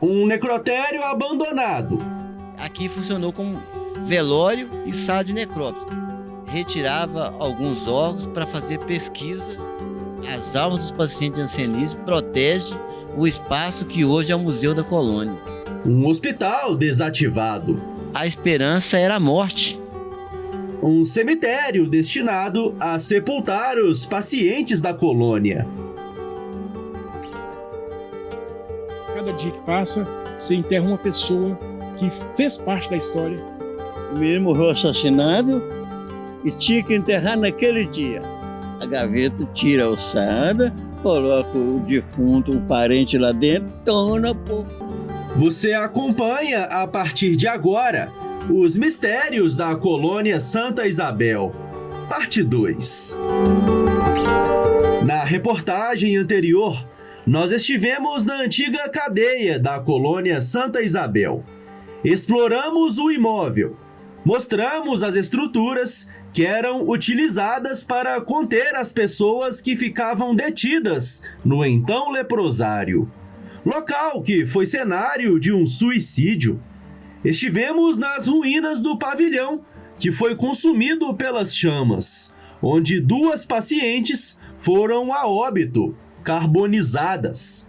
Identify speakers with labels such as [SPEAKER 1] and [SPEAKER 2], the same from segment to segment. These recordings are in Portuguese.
[SPEAKER 1] Um necrotério abandonado.
[SPEAKER 2] Aqui funcionou como velório e sala de necrópsia. Retirava alguns órgãos para fazer pesquisa. As almas dos pacientes de hanseníase protege o espaço que hoje é o Museu da Colônia.
[SPEAKER 1] Um hospital desativado.
[SPEAKER 2] A esperança era a morte.
[SPEAKER 1] Um cemitério destinado a sepultar os pacientes da colônia.
[SPEAKER 3] Cada dia que passa, você enterra uma pessoa que fez parte da história.
[SPEAKER 4] O menino morreu assassinado e tinha que enterrar naquele dia. A gaveta tira a ossada, coloca o defunto, o parente lá dentro, torna pouco.
[SPEAKER 1] Você acompanha a partir de agora os mistérios da colônia Santa Isabel, parte 2. Na reportagem anterior, nós estivemos na antiga cadeia da colônia Santa Isabel. Exploramos o imóvel, mostramos as estruturas que eram utilizadas para conter as pessoas que ficavam detidas no então leprosário, local que foi cenário de um suicídio. Estivemos nas ruínas do pavilhão, que foi consumido pelas chamas, onde 2 pacientes foram a óbito, carbonizadas.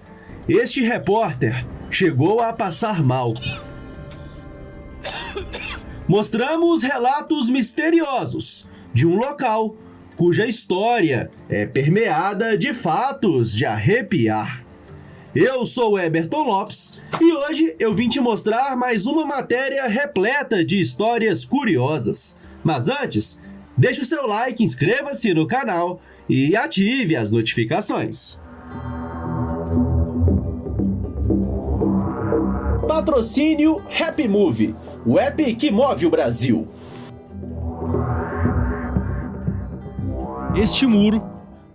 [SPEAKER 1] Este repórter chegou a passar mal. Mostramos relatos misteriosos de um local cuja história é permeada de fatos de arrepiar. Eu sou Eberton Lopes e hoje eu vim te mostrar mais uma matéria repleta de histórias curiosas. Mas antes, deixe o seu like, inscreva-se no canal e ative as notificações. Patrocínio Happy Movie, o app que move o Brasil.
[SPEAKER 5] Este muro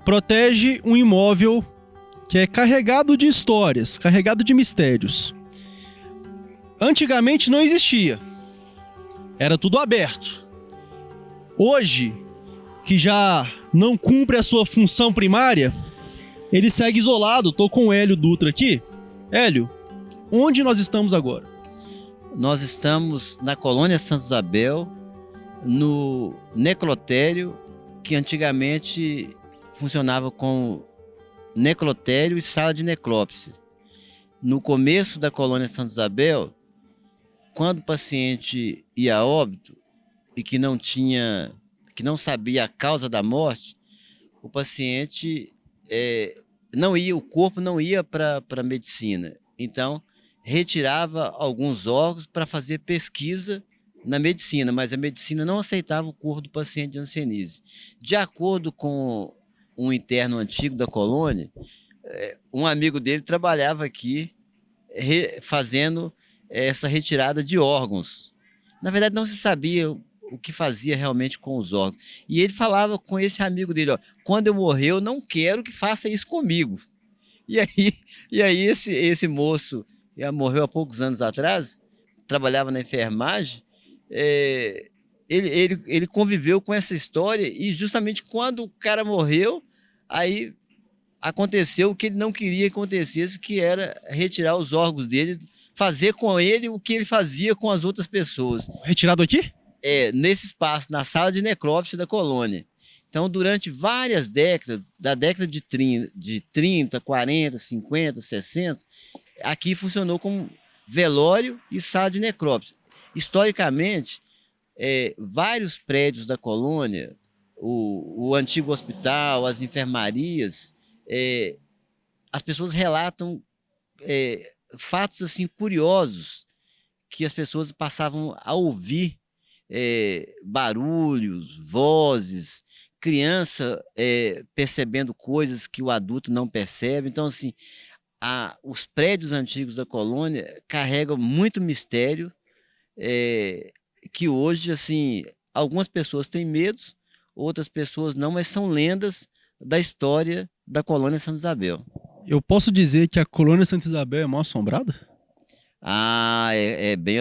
[SPEAKER 5] protege um imóvel que é carregado de histórias, carregado de mistérios. Antigamente não existia. Era tudo aberto. Hoje, que já não cumpre a sua função primária, ele segue isolado. Estou com o Hélio Dutra aqui. Hélio, onde nós estamos agora?
[SPEAKER 2] Nós estamos na colônia Santa Isabel, no necrotério, que antigamente funcionava como necrotério e sala de necrópsia. No começo da colônia Santa Isabel, quando o paciente ia a óbito e que não sabia a causa da morte, o paciente o corpo não ia para a medicina. Então, retirava alguns órgãos para fazer pesquisa na medicina, mas a medicina não aceitava o corpo do paciente de hanseníase. De acordo com um interno antigo da colônia, um amigo dele trabalhava aqui fazendo essa retirada de órgãos. Na verdade, não se sabia o que fazia realmente com os órgãos. E ele falava com esse amigo dele, quando eu morrer, eu não quero que faça isso comigo. E aí esse moço morreu há poucos anos atrás, trabalhava na enfermagem, ele conviveu com essa história e justamente quando o cara morreu, aí aconteceu o que ele não queria que acontecesse, que era retirar os órgãos dele, fazer com ele o que ele fazia com as outras pessoas.
[SPEAKER 5] Retirado aqui?
[SPEAKER 2] Nesse espaço, na sala de necrópsia da colônia. Então, durante várias décadas, da década de 30, 40, 50, 60, aqui funcionou como velório e sala de necrópsia. Historicamente, vários prédios da colônia, o antigo hospital, as enfermarias, as pessoas relatam fatos assim curiosos que as pessoas passavam a ouvir, barulhos, vozes, criança percebendo coisas que o adulto não percebe. Então, assim, os prédios antigos da colônia carregam muito mistério, que hoje, assim, algumas pessoas têm medo, outras pessoas não, mas são lendas da história da colônia Santa Isabel.
[SPEAKER 5] Eu posso dizer que a colônia Santa Isabel é mal assombrada?
[SPEAKER 2] Não é bem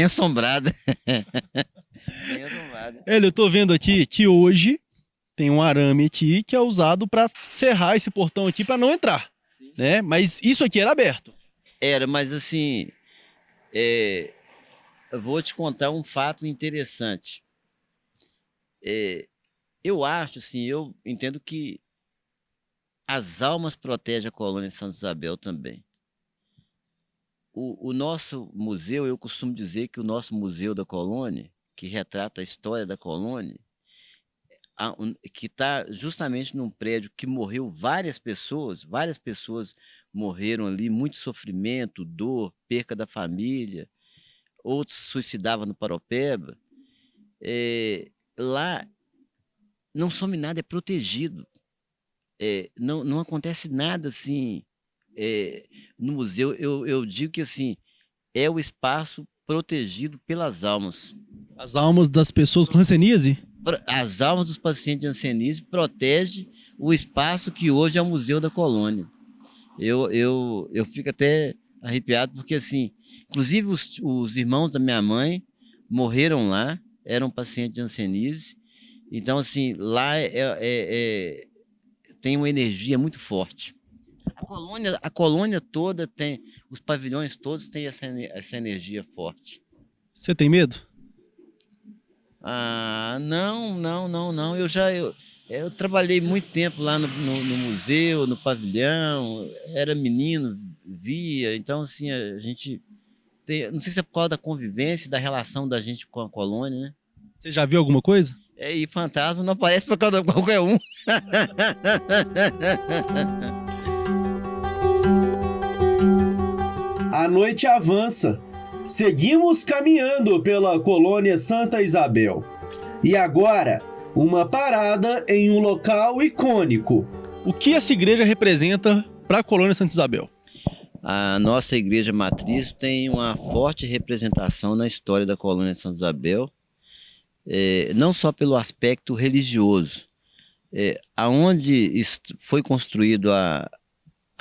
[SPEAKER 2] assombrada. Bem assombrada.
[SPEAKER 5] Eu tô vendo aqui que hoje tem um arame aqui que é usado para serrar esse portão aqui para não entrar, né? Mas isso aqui era aberto.
[SPEAKER 2] Era, mas assim, é, eu vou te contar um fato interessante. Eu acho, assim, eu entendo que as almas protegem a colônia de Santa Isabel também. O nosso museu, eu costumo dizer que o nosso museu da colônia, que retrata a história da colônia, que está justamente num prédio que morreu várias pessoas morreram ali, muito sofrimento, dor, perca da família, outros se suicidavam no Paropeba. Lá não some nada, é protegido. Não acontece nada assim no museu. Eu digo que assim, é o espaço protegido pelas almas.
[SPEAKER 5] As almas das pessoas com hanseníase?
[SPEAKER 2] As almas dos pacientes de hanseníase protege o espaço que hoje é o Museu da Colônia. Eu fico até arrepiado porque, assim, inclusive os irmãos da minha mãe morreram lá, eram pacientes de hanseníase. Então, assim, lá tem uma energia muito forte. A colônia toda tem, os pavilhões todos têm essa energia forte.
[SPEAKER 5] Você tem medo?
[SPEAKER 2] Ah, não. Eu trabalhei muito tempo lá no museu, no pavilhão, era menino, via. Então, assim, a gente tem, não sei se é por causa da convivência, da relação da gente com a colônia, né?
[SPEAKER 5] Você já viu alguma coisa?
[SPEAKER 2] E fantasma não aparece por causa de qualquer um.
[SPEAKER 1] A noite avança. Seguimos caminhando pela colônia Santa Isabel. E agora, uma parada em um local icônico.
[SPEAKER 5] O que essa igreja representa para a colônia Santa Isabel?
[SPEAKER 2] A nossa igreja matriz tem uma forte representação na história da colônia de Santa Isabel, não só pelo aspecto religioso. Aonde foi construído a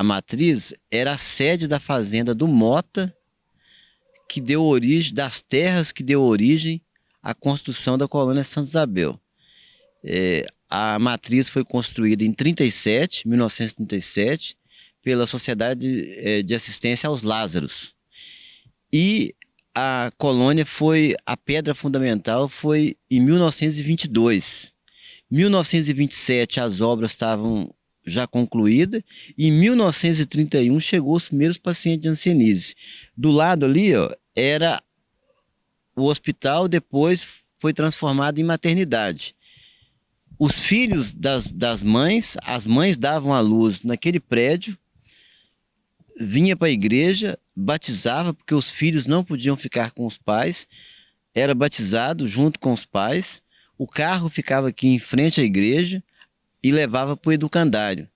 [SPEAKER 2] matriz era a sede da fazenda do Mota, que deu origem, das terras que deu origem à construção da colônia Santa Isabel. A matriz foi construída em 1937, pela Sociedade de Assistência aos Lázaros. E a colônia a pedra fundamental foi em 1922. Em 1927 as obras estavam já concluída, e em 1931 chegou os primeiros pacientes de hanseníase. Do lado ali, era o hospital, depois foi transformado em maternidade. Os filhos das mães, as mães davam à luz naquele prédio, vinha para a igreja, batizava, porque os filhos não podiam ficar com os pais, era batizado junto com os pais, o carro ficava aqui em frente à igreja, e levava para o educandário.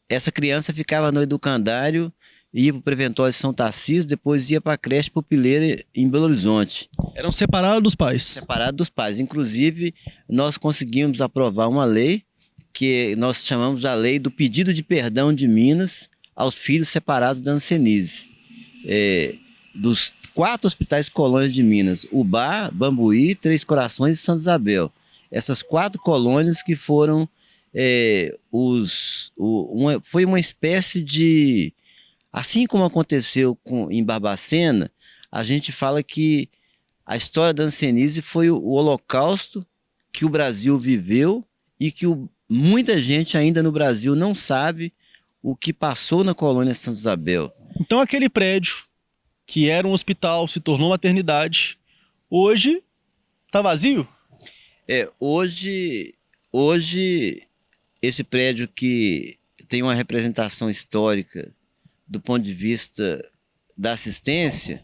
[SPEAKER 2] Essa criança ficava no educandário, ia para o preventório de São Tarcísio, depois ia para a creche Pupileira em Belo Horizonte.
[SPEAKER 5] Eram separados dos pais?
[SPEAKER 2] Separados dos pais. Inclusive, nós conseguimos aprovar uma lei, que nós chamamos a lei do pedido de perdão de Minas aos filhos separados da hanseníase. Dos 4 hospitais colônias de Minas, Ubá, Bambuí, Três Corações e Santa Isabel. Essas 4 colônias que foram foi uma espécie de, assim como aconteceu em Barbacena, a gente fala que a história da hanseníase foi o holocausto que o Brasil viveu e que muita gente ainda no Brasil não sabe o que passou na colônia Santa Isabel.
[SPEAKER 5] Então aquele prédio que era um hospital se tornou maternidade, hoje está vazio?
[SPEAKER 2] Hoje esse prédio, que tem uma representação histórica do ponto de vista da assistência,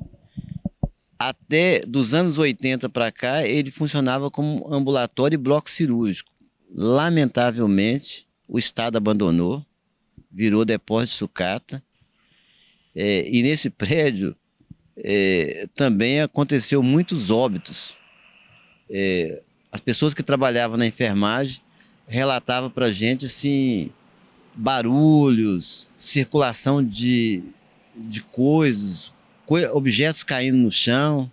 [SPEAKER 2] até dos anos 80 para cá, ele funcionava como ambulatório e bloco cirúrgico. Lamentavelmente, o Estado abandonou, virou depósito de sucata, e nesse prédio também aconteceu muitos óbitos. As pessoas que trabalhavam na enfermagem relatavam para a gente assim, barulhos, circulação de coisas, objetos caindo no chão.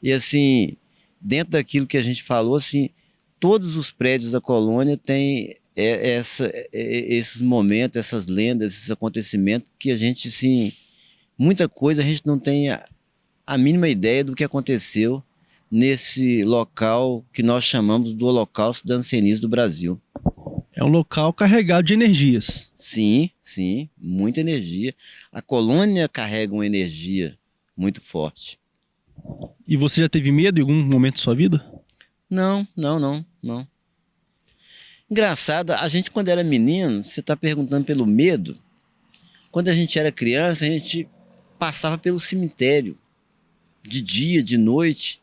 [SPEAKER 2] E assim, dentro daquilo que a gente falou, assim, todos os prédios da colônia têm esses momentos, essas lendas, esses acontecimentos que a gente, assim, muita coisa a gente não tem a mínima ideia do que aconteceu nesse local que nós chamamos do Holocausto Dancenis do Brasil.
[SPEAKER 5] É um local carregado de energias.
[SPEAKER 2] Sim, sim, muita energia. A colônia carrega uma energia muito forte.
[SPEAKER 5] E você já teve medo em algum momento da sua vida?
[SPEAKER 2] Não. Engraçado, a gente quando era menino, você está perguntando pelo medo. Quando a gente era criança, a gente passava pelo cemitério, de dia, de noite.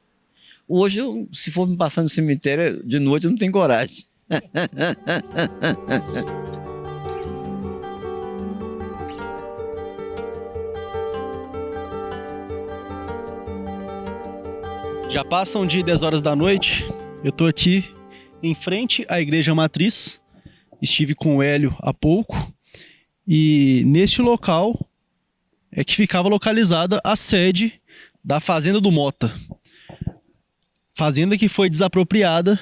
[SPEAKER 2] Hoje, se for me passar no cemitério de noite, eu não tenho coragem.
[SPEAKER 5] Já passam de 10 horas da noite, eu tô aqui em frente à Igreja Matriz, estive com o Hélio há pouco, e neste local é que ficava localizada a sede da Fazenda do Mota. Fazenda que foi desapropriada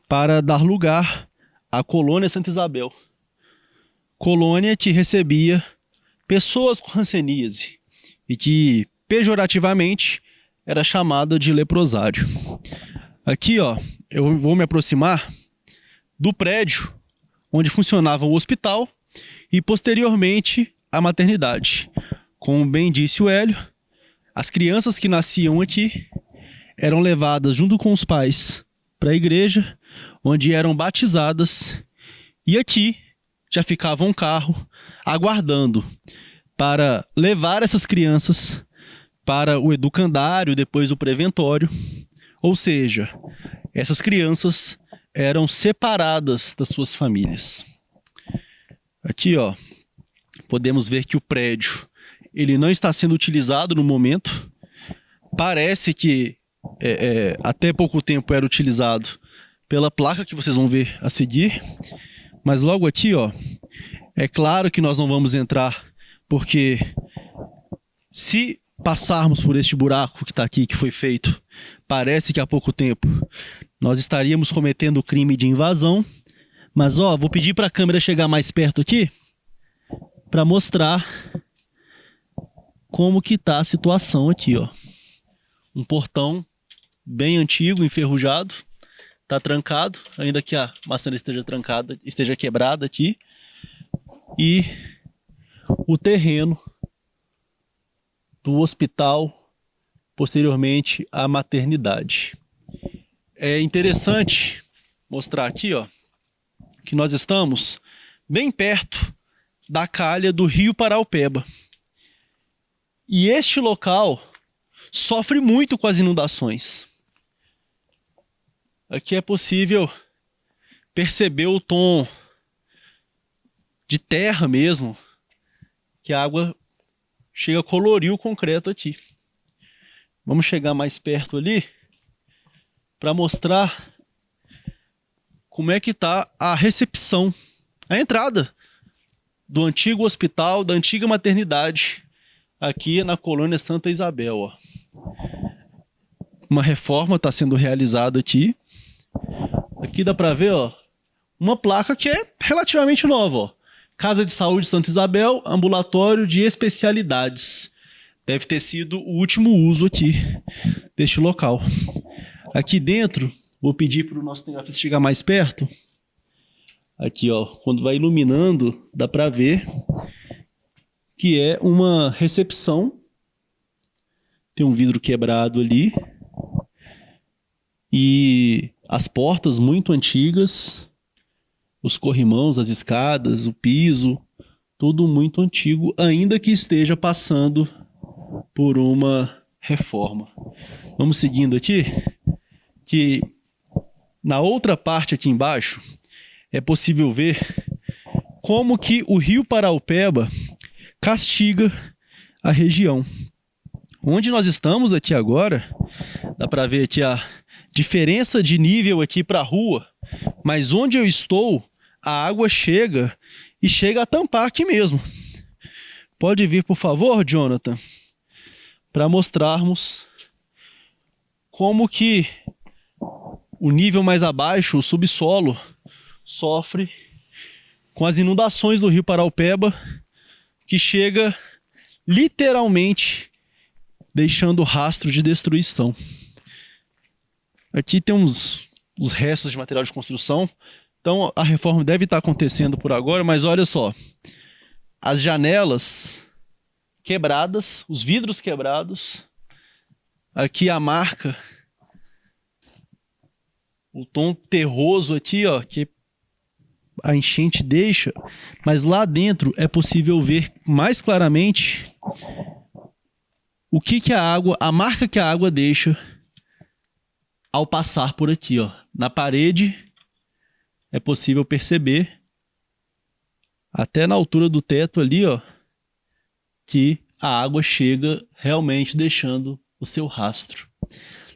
[SPEAKER 5] para dar lugar à Colônia Santa Isabel. Colônia que recebia pessoas com hanseníase e que, pejorativamente, era chamada de leprosário. Aqui, ó, eu vou me aproximar do prédio onde funcionava o hospital e, posteriormente, a maternidade. Como bem disse o Hélio, as crianças que nasciam aqui eram levadas junto com os pais para a igreja, onde eram batizadas, e aqui já ficava um carro aguardando para levar essas crianças para o educandário, depois o preventório. Ou seja, essas crianças eram separadas das suas famílias. Aqui, ó, podemos ver que o prédio ele não está sendo utilizado no momento. Parece que até pouco tempo era utilizado pela placa que vocês vão ver a seguir. Mas logo aqui, ó, é claro que nós não vamos entrar, porque se passarmos por este buraco que está aqui, que foi feito, parece que há pouco tempo, nós estaríamos cometendo o crime de invasão. Mas, ó, vou pedir para a câmera chegar mais perto aqui, para mostrar como que tá a situação aqui, ó. Um portão bem antigo, enferrujado, tá trancado, ainda que a maçaneta esteja trancada, esteja quebrada aqui. E o terreno do hospital, posteriormente a maternidade. É interessante mostrar aqui, ó, que nós estamos bem perto da calha do Rio Paraupeba. E este local sofre muito com as inundações. Aqui é possível perceber o tom de terra mesmo, que a água chega a colorir o concreto aqui. Vamos chegar mais perto ali para mostrar como é que está a recepção, a entrada do antigo hospital, da antiga maternidade, aqui na Colônia Santa Isabel. Ó. Uma reforma está sendo realizada aqui. Aqui dá para ver, ó, uma placa que é relativamente nova, ó. Casa de Saúde Santa Isabel, ambulatório de especialidades. Deve ter sido o último uso aqui deste local. Aqui dentro, vou pedir para o nosso cinegrafista chegar mais perto. Aqui, ó, quando vai iluminando, dá para ver que é uma recepção. Tem um vidro quebrado ali. E as portas muito antigas. Os corrimãos, as escadas, o piso, tudo muito antigo, ainda que esteja passando por uma reforma. Vamos seguindo aqui, que na outra parte aqui embaixo é possível ver como que o Rio Paraupeba castiga a região. Onde nós estamos aqui agora, dá para ver aqui a diferença de nível aqui para a rua, mas onde eu estou, a água chega e chega a tampar aqui mesmo. Pode vir, por favor, Jonathan, para mostrarmos como que o nível mais abaixo, o subsolo, sofre com as inundações do rio Paraupeba, que chega literalmente deixando rastro de destruição. Aqui tem os restos de material de construção. Então a reforma deve estar acontecendo por agora, mas olha só. As janelas quebradas, os vidros quebrados. Aqui a marca, o tom terroso aqui, ó, que a enchente deixa, mas lá dentro é possível ver mais claramente o que a água, a marca que a água deixa ao passar por aqui, ó. Na parede é possível perceber, até na altura do teto ali, ó, que a água chega realmente deixando o seu rastro.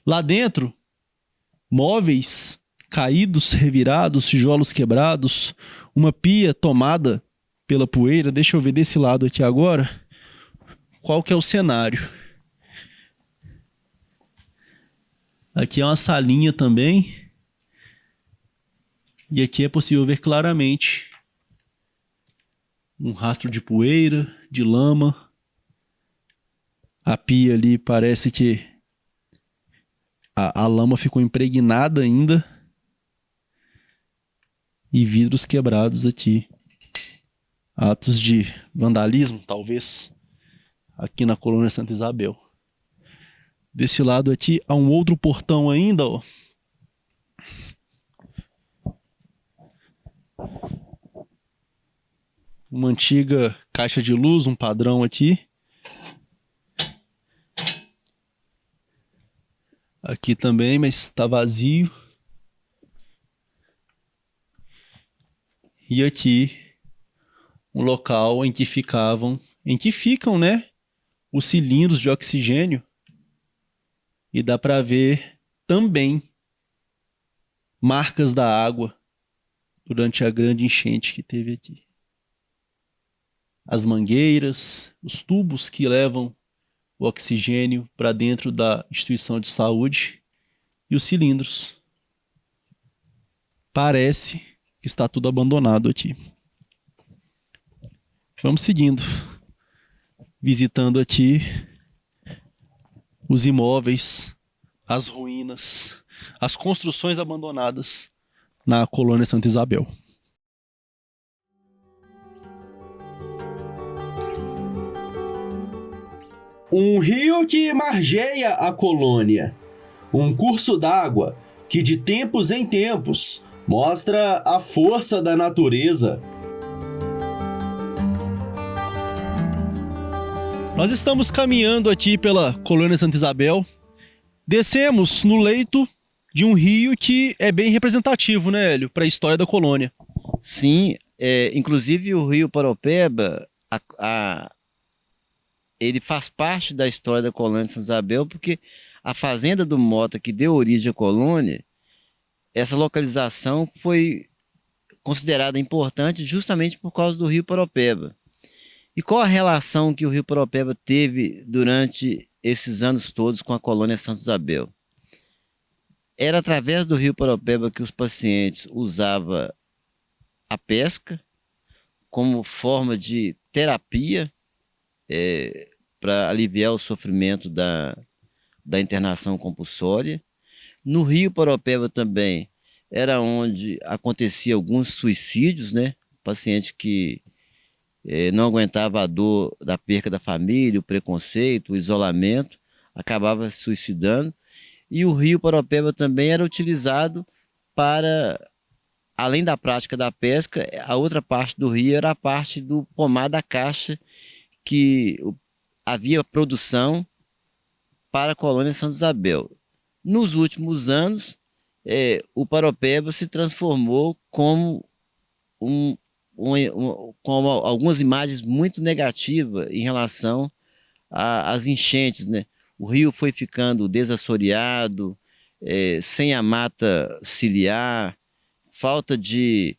[SPEAKER 5] Lá dentro, móveis caídos, revirados, tijolos quebrados, uma pia tomada pela poeira. Deixa eu ver desse lado aqui agora qual que é o cenário. Aqui é uma salinha também. E aqui é possível ver claramente um rastro de poeira, de lama. A pia ali parece que a lama ficou impregnada ainda. E vidros quebrados aqui. Atos de vandalismo, talvez, aqui na colônia Santa Isabel. Desse lado aqui há um outro portão ainda, ó. Uma antiga caixa de luz, um padrão aqui. Aqui também, mas está vazio. E aqui um local em que ficam, né, os cilindros de oxigênio. E dá para ver também marcas da água durante a grande enchente que teve aqui. As mangueiras, os tubos que levam o oxigênio para dentro da instituição de saúde e os cilindros. Parece que está tudo abandonado aqui. Vamos seguindo, visitando aqui os imóveis, as ruínas, as construções abandonadas na colônia Santa Isabel.
[SPEAKER 1] Um rio que margeia a colônia. Um curso d'água que de tempos em tempos mostra a força da natureza.
[SPEAKER 5] Nós estamos caminhando aqui pela colônia Santa Isabel. Descemos no leito de um rio que é bem representativo, né, Hélio, para a história da colônia.
[SPEAKER 2] Sim, inclusive o rio Paraupeba, ele faz parte da história da colônia de Santa Isabel, porque a fazenda do Mota, que deu origem à colônia, essa localização foi considerada importante justamente por causa do rio Paraupeba. E qual a relação que o rio Paraupeba teve durante esses anos todos com a colônia Santa Isabel? Era através do rio Paraupeba que os pacientes usavam a pesca como forma de terapia para aliviar o sofrimento da internação compulsória. No rio Paraupeba também era onde acontecia alguns suicídios, né? Paciente que não aguentava a dor da perca da família, o preconceito, o isolamento, acabava se suicidando. E o rio Paraupeba também era utilizado para, além da prática da pesca, a outra parte do rio era a parte do pomar da caixa, que havia produção para a colônia Santa Isabel. Nos últimos anos, o Paraupeba se transformou como com algumas imagens muito negativas em relação às enchentes, né? O rio foi ficando desassoreado, sem a mata ciliar, falta de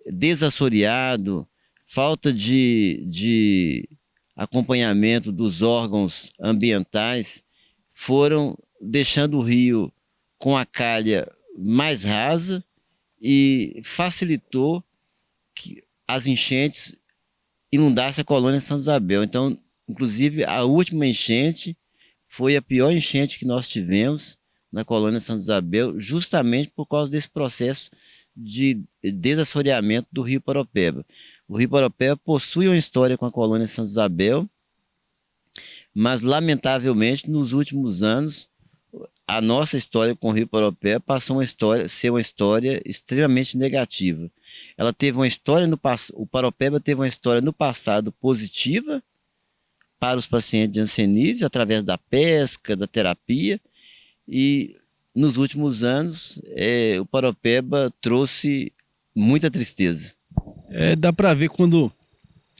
[SPEAKER 2] desassoreado, falta de acompanhamento dos órgãos ambientais, foram deixando o rio com a calha mais rasa e facilitou as enchentes inundassem a colônia Santa Isabel. Então, inclusive, a última enchente foi a pior enchente que nós tivemos na colônia Santa Isabel, justamente por causa desse processo de desassoreamento do Rio Paropeba. O Rio Paropeba possui uma história com a colônia Santa Isabel, mas, lamentavelmente, nos últimos anos, a nossa história com o Rio Paropeba passou a ser uma história extremamente negativa. Ela teve uma história o Paropeba teve uma história no passado positiva para os pacientes de hanseníase, através da pesca, da terapia, e nos últimos anos o Paropeba trouxe muita tristeza.
[SPEAKER 5] Dá para ver quando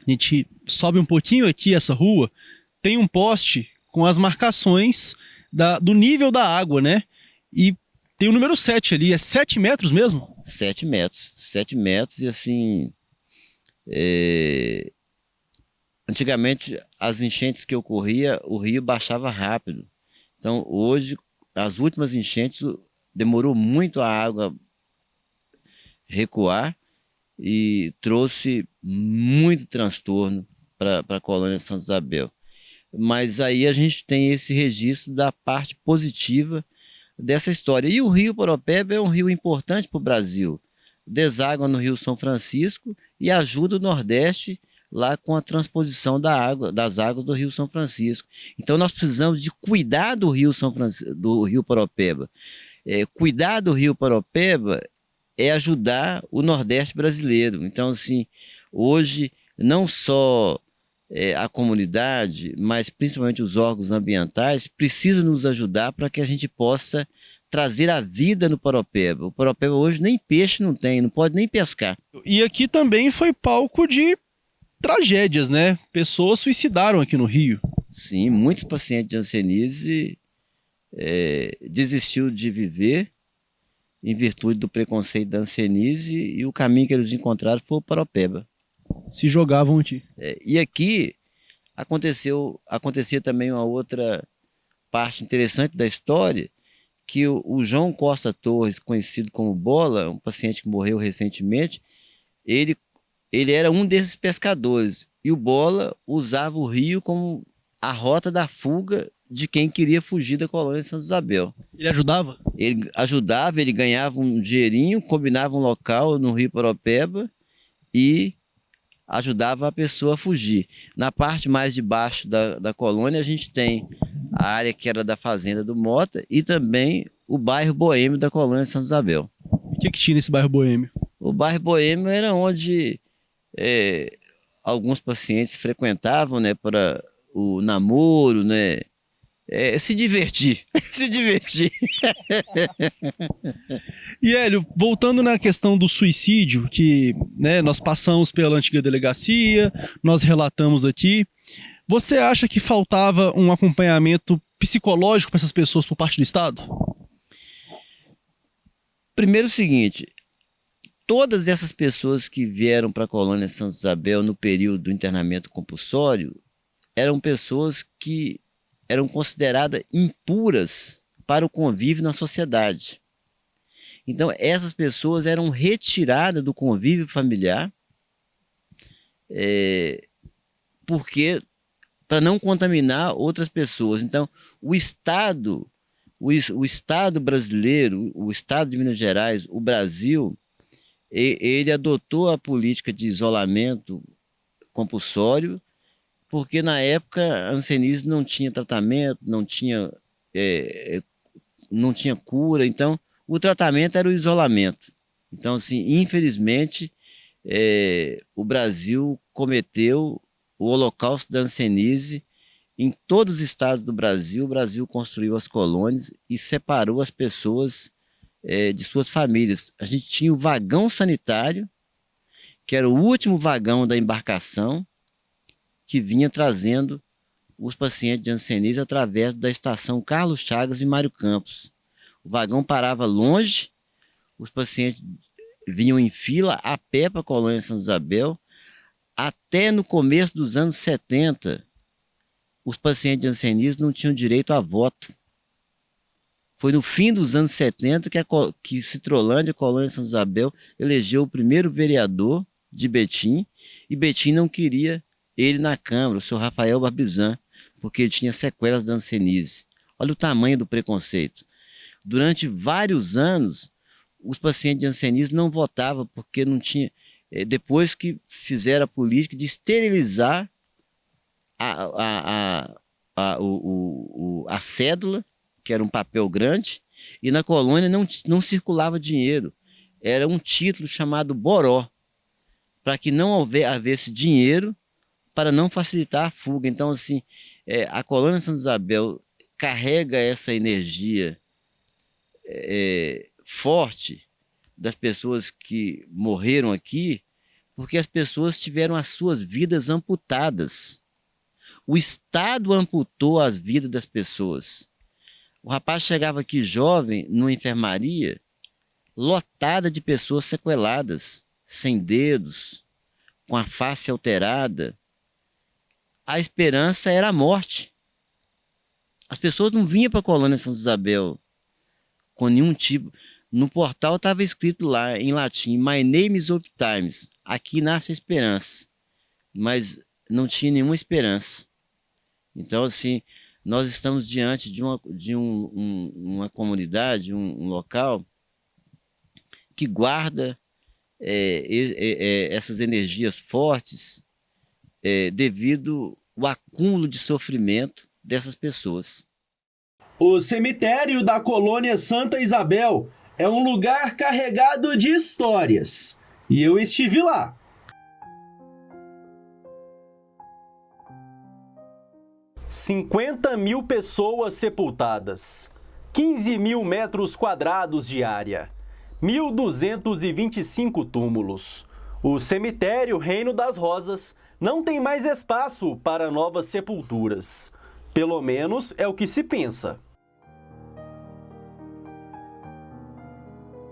[SPEAKER 5] a gente sobe um pouquinho aqui essa rua, tem um poste com as marcações do nível da água, né? E tem o número 7 ali, é 7 metros mesmo?
[SPEAKER 2] 7 metros. 7 metros e assim... Antigamente, as enchentes que ocorriam, o rio baixava rápido. Então, hoje, as últimas enchentes, demorou muito a água recuar e trouxe muito transtorno para a colônia Santa Isabel. Mas aí a gente tem esse registro da parte positiva dessa história. E o Rio Paropeba é um rio importante para o Brasil. Deságua no Rio São Francisco e ajuda o Nordeste lá com a transposição das águas do Rio São Francisco. Então nós precisamos de cuidar do Rio Paropeba. Cuidar do Rio Paropeba é ajudar o Nordeste brasileiro. Então, assim, hoje não só a comunidade, mas principalmente os órgãos ambientais precisam nos ajudar para que a gente possa trazer a vida no Paropeba. O Paropeba hoje nem peixe não tem, não pode nem pescar.
[SPEAKER 5] E aqui também foi palco de tragédias, né? Pessoas suicidaram aqui no Rio.
[SPEAKER 2] Sim, muitos pacientes de hanseníase desistiu de viver em virtude do preconceito da hanseníase e o caminho que eles encontraram foi o Paropeba.
[SPEAKER 5] Se jogavam aqui.
[SPEAKER 2] E aqui acontecia também uma outra parte interessante da história, que o João Costa Torres, conhecido como Bola, um paciente que morreu recentemente, ele era um desses pescadores. E o Bola usava o rio como a rota da fuga de quem queria fugir da colônia de Santa Isabel.
[SPEAKER 5] Ele ajudava?
[SPEAKER 2] Ele ajudava, ele ganhava um dinheirinho, combinava um local no Rio Paropeba e ajudava a pessoa a fugir. Na parte mais de baixo da colônia, a gente tem a área que era da fazenda do Mota e também o bairro boêmio da colônia de Santa Isabel.
[SPEAKER 5] O que tinha nesse bairro boêmio?
[SPEAKER 2] O bairro boêmio era onde alguns pacientes frequentavam, né, para o namoro, né, se divertir, se divertir.
[SPEAKER 5] E Hélio, voltando na questão do suicídio, que, né, nós passamos pela antiga delegacia, nós relatamos aqui, você acha que faltava um acompanhamento psicológico para essas pessoas por parte do Estado?
[SPEAKER 2] Primeiro o seguinte, todas essas pessoas que vieram para a colônia Santa Isabel no período do internamento compulsório eram pessoas que eram consideradas impuras para o convívio na sociedade. Então, essas pessoas eram retiradas do convívio familiar para não contaminar outras pessoas. Então, o Estado brasileiro, o Estado de Minas Gerais, o Brasil, ele adotou a política de isolamento compulsório, porque na época a hanseníase não tinha tratamento, não tinha cura, então o tratamento era o isolamento. Então, assim, infelizmente, o Brasil cometeu o holocausto da hanseníase em todos os estados do Brasil. O Brasil construiu as colônias e separou as pessoas de suas famílias. A gente tinha o vagão sanitário, que era o último vagão da embarcação, que vinha trazendo os pacientes de hanseníase através da estação Carlos Chagas e Mário Campos. O vagão parava longe, os pacientes vinham em fila a pé para a colônia Santa Isabel. Até no começo dos anos 70, os pacientes de hanseníase não tinham direito a voto. Foi no fim dos anos 70 que Citrolândia, a colônia Santa Isabel, elegeu o primeiro vereador de Betim, e Betim não queria ele na Câmara, o senhor Rafael Barbizan, porque ele tinha sequelas da hanseníase. Olha o tamanho do preconceito. Durante vários anos, os pacientes de hanseníase não votavam porque não tinha... Depois que fizeram a política de esterilizar a cédula, que era um papel grande, e na colônia não circulava dinheiro. Era um título chamado boró, para que não houvesse dinheiro, para não facilitar a fuga. Então, assim, a colônia Santa Isabel carrega essa energia forte das pessoas que morreram aqui, porque as pessoas tiveram as suas vidas amputadas. O Estado amputou as vidas das pessoas. O rapaz chegava aqui jovem, numa enfermaria, lotada de pessoas sequeladas, sem dedos, com a face alterada. A esperança era a morte. As pessoas não vinham para a colônia Santa Isabel com nenhum tipo. No portal estava escrito lá em latim: My name is Optimus. Aqui nasce a esperança. Mas não tinha nenhuma esperança. Então, assim, nós estamos diante de uma comunidade, um local que guarda essas energias fortes devido ao acúmulo de sofrimento dessas pessoas.
[SPEAKER 1] O cemitério da colônia Santa Isabel é um lugar carregado de histórias. E eu estive lá. ...50.000 pessoas sepultadas, 15.000 metros quadrados de área, 1.225 túmulos. O cemitério Reino das Rosas não tem mais espaço para novas sepulturas. Pelo menos é o que se pensa.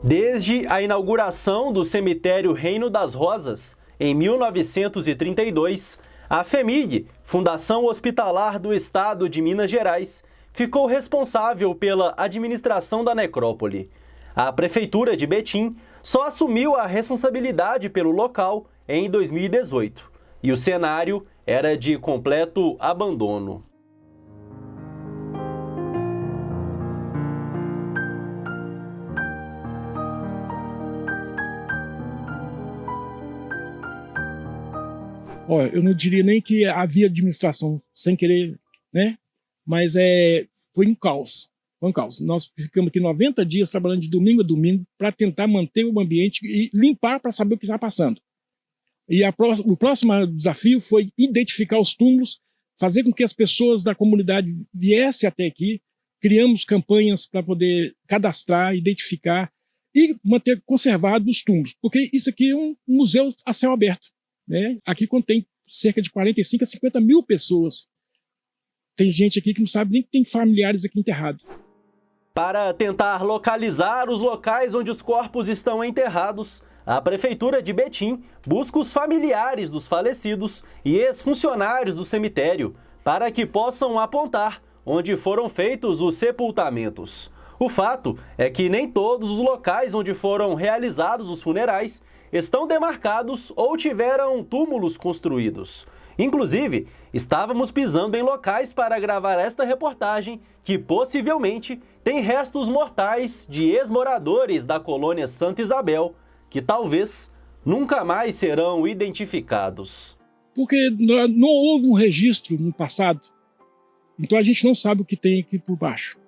[SPEAKER 1] Desde a inauguração do cemitério Reino das Rosas, em 1932, a FHEMIG, Fundação Hospitalar do Estado de Minas Gerais, ficou responsável pela administração da necrópole. A Prefeitura de Betim só assumiu a responsabilidade pelo local em 2018, e o cenário era de completo abandono.
[SPEAKER 3] Olha, eu não diria nem que havia administração sem querer, né? Mas foi um caos. Foi um caos. Nós ficamos aqui 90 dias trabalhando de domingo a domingo para tentar manter o ambiente e limpar para saber o que está passando. E o próximo desafio foi identificar os túmulos, fazer com que as pessoas da comunidade viessem até aqui. Criamos campanhas para poder cadastrar, identificar e manter conservados os túmulos, porque isso aqui é um museu a céu aberto. Né? Aqui contém cerca de 45 a 50 mil pessoas. Tem gente aqui que não sabe nem que tem familiares aqui enterrados.
[SPEAKER 1] Para tentar localizar os locais onde os corpos estão enterrados, a Prefeitura de Betim busca os familiares dos falecidos e ex-funcionários do cemitério para que possam apontar onde foram feitos os sepultamentos. O fato é que nem todos os locais onde foram realizados os funerais estão demarcados ou tiveram túmulos construídos. Inclusive, estávamos pisando em locais para gravar esta reportagem que possivelmente tem restos mortais de ex-moradores da colônia Santa Isabel, que talvez nunca mais serão identificados.
[SPEAKER 3] Porque não houve um registro no passado, então a gente não sabe o que tem aqui por baixo,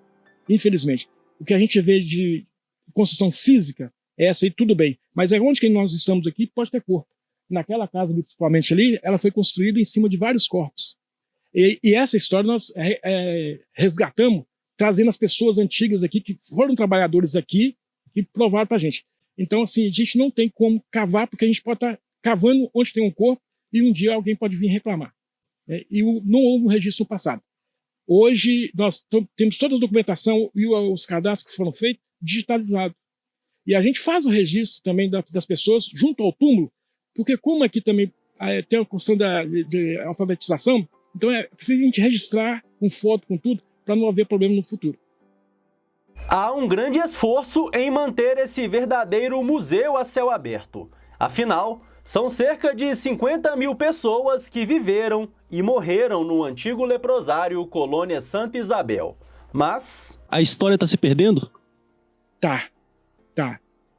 [SPEAKER 3] infelizmente. O que a gente vê de construção física, essa aí tudo bem, mas onde que nós estamos aqui pode ter corpo. Naquela casa, principalmente ali, ela foi construída em cima de vários corpos. E essa história nós resgatamos, trazendo as pessoas antigas aqui, que foram trabalhadores aqui, e provaram para a gente. Então, assim, a gente não tem como cavar, porque a gente pode estar cavando onde tem um corpo, e um dia alguém pode vir reclamar. E não houve um registro no passado. Hoje, nós temos toda a documentação e os cadastros que foram feitos digitalizados. E a gente faz o registro também das pessoas junto ao túmulo, porque como aqui também tem a questão de alfabetização, então é preciso a gente registrar com foto, com tudo, para não haver problema no futuro.
[SPEAKER 1] Há um grande esforço em manter esse verdadeiro museu a céu aberto. Afinal,
[SPEAKER 6] São cerca de 50 mil pessoas que viveram e morreram no antigo leprosário Colônia Santa Isabel. Mas
[SPEAKER 5] A história está se perdendo?
[SPEAKER 3] Tá.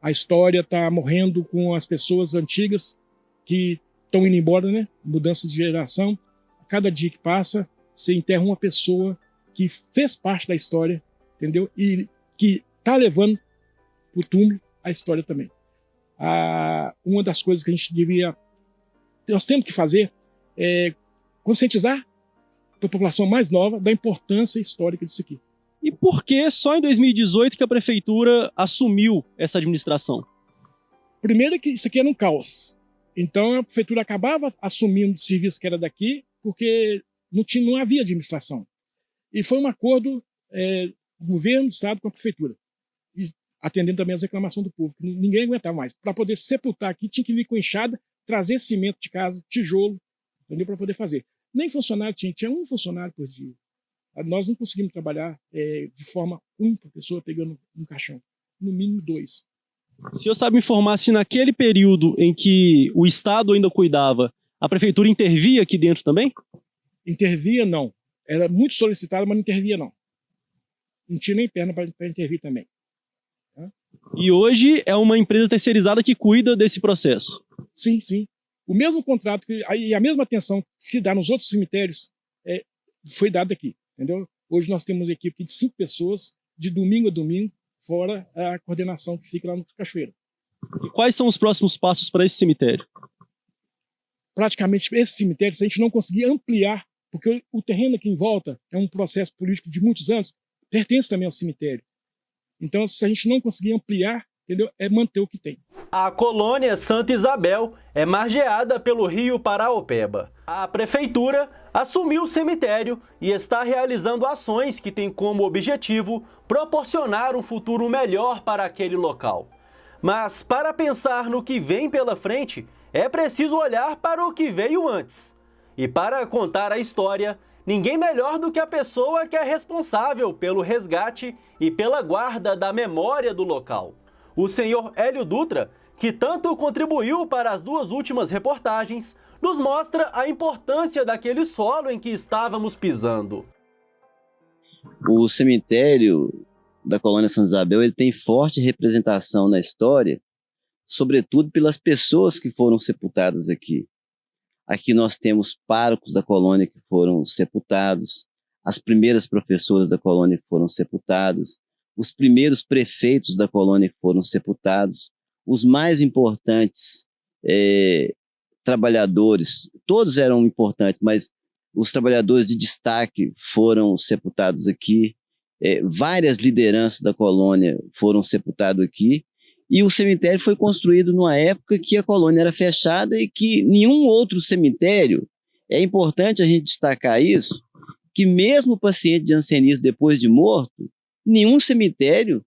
[SPEAKER 3] A história tá morrendo com as pessoas antigas que estão indo embora, né? Mudança de geração. Cada dia que passa, você enterra uma pessoa que fez parte da história, entendeu? E que tá levando pro túmulo a história também. Uma das coisas que nós temos que fazer é conscientizar a população mais nova da importância histórica disso aqui.
[SPEAKER 5] E por que só em 2018 que a prefeitura assumiu essa administração?
[SPEAKER 3] Primeiro que isso aqui era um caos. Então a prefeitura acabava assumindo o serviço que era daqui porque não havia administração. E foi um acordo governo, estado com a prefeitura. E atendendo também as reclamações do povo. Ninguém aguentava mais. Para poder sepultar aqui, tinha que vir com enxada, trazer cimento de casa, tijolo, entendeu? Para poder fazer. Nem funcionário tinha um funcionário por dia. Nós não conseguimos trabalhar de forma única, pessoa pegando um caixão. No mínimo 2.
[SPEAKER 5] O senhor sabe me informar se naquele período em que o Estado ainda cuidava, a prefeitura intervia aqui dentro também?
[SPEAKER 3] Intervia, não. Era muito solicitado, mas não intervia, não. Não tinha nem perna para intervir também.
[SPEAKER 5] E hoje é uma empresa terceirizada que cuida desse processo?
[SPEAKER 3] Sim. O mesmo contrato e a mesma atenção que se dá nos outros cemitérios foi dado aqui, entendeu? Hoje nós temos uma equipe de 5 pessoas, de domingo a domingo, fora a coordenação que fica lá no Cachoeira.
[SPEAKER 5] E quais são os próximos passos para esse cemitério?
[SPEAKER 3] Praticamente esse cemitério, se a gente não conseguir ampliar, porque o terreno aqui em volta é um processo político de muitos anos, pertence também ao cemitério. Então, se a gente não conseguir ampliar, entendeu? É manter o que tem.
[SPEAKER 6] a Colônia Santa Isabel é margeada pelo rio Paraopeba. A prefeitura assumiu o cemitério e está realizando ações que têm como objetivo proporcionar um futuro melhor para aquele local. Mas para pensar no que vem pela frente, é preciso olhar para o que veio antes. E para contar a história, ninguém melhor do que a pessoa que é responsável pelo resgate e pela guarda da memória do local. O senhor Hélio Dutra, que tanto contribuiu para as duas últimas reportagens, nos mostra a importância daquele solo em que estávamos pisando.
[SPEAKER 2] O cemitério da Colônia Santa Isabel ele tem forte representação na história, sobretudo pelas pessoas que foram sepultadas aqui. Aqui nós temos párocos da colônia que foram sepultados, as primeiras professoras da colônia que foram sepultadas, os primeiros prefeitos da colônia que foram sepultados, os mais importantes trabalhadores, todos eram importantes, mas os trabalhadores de destaque foram sepultados aqui, várias lideranças da colônia foram sepultadas aqui, e o cemitério foi construído numa época que a colônia era fechada e que nenhum outro cemitério, é importante a gente destacar isso, que mesmo o paciente de jansenismo depois de morto, nenhum cemitério,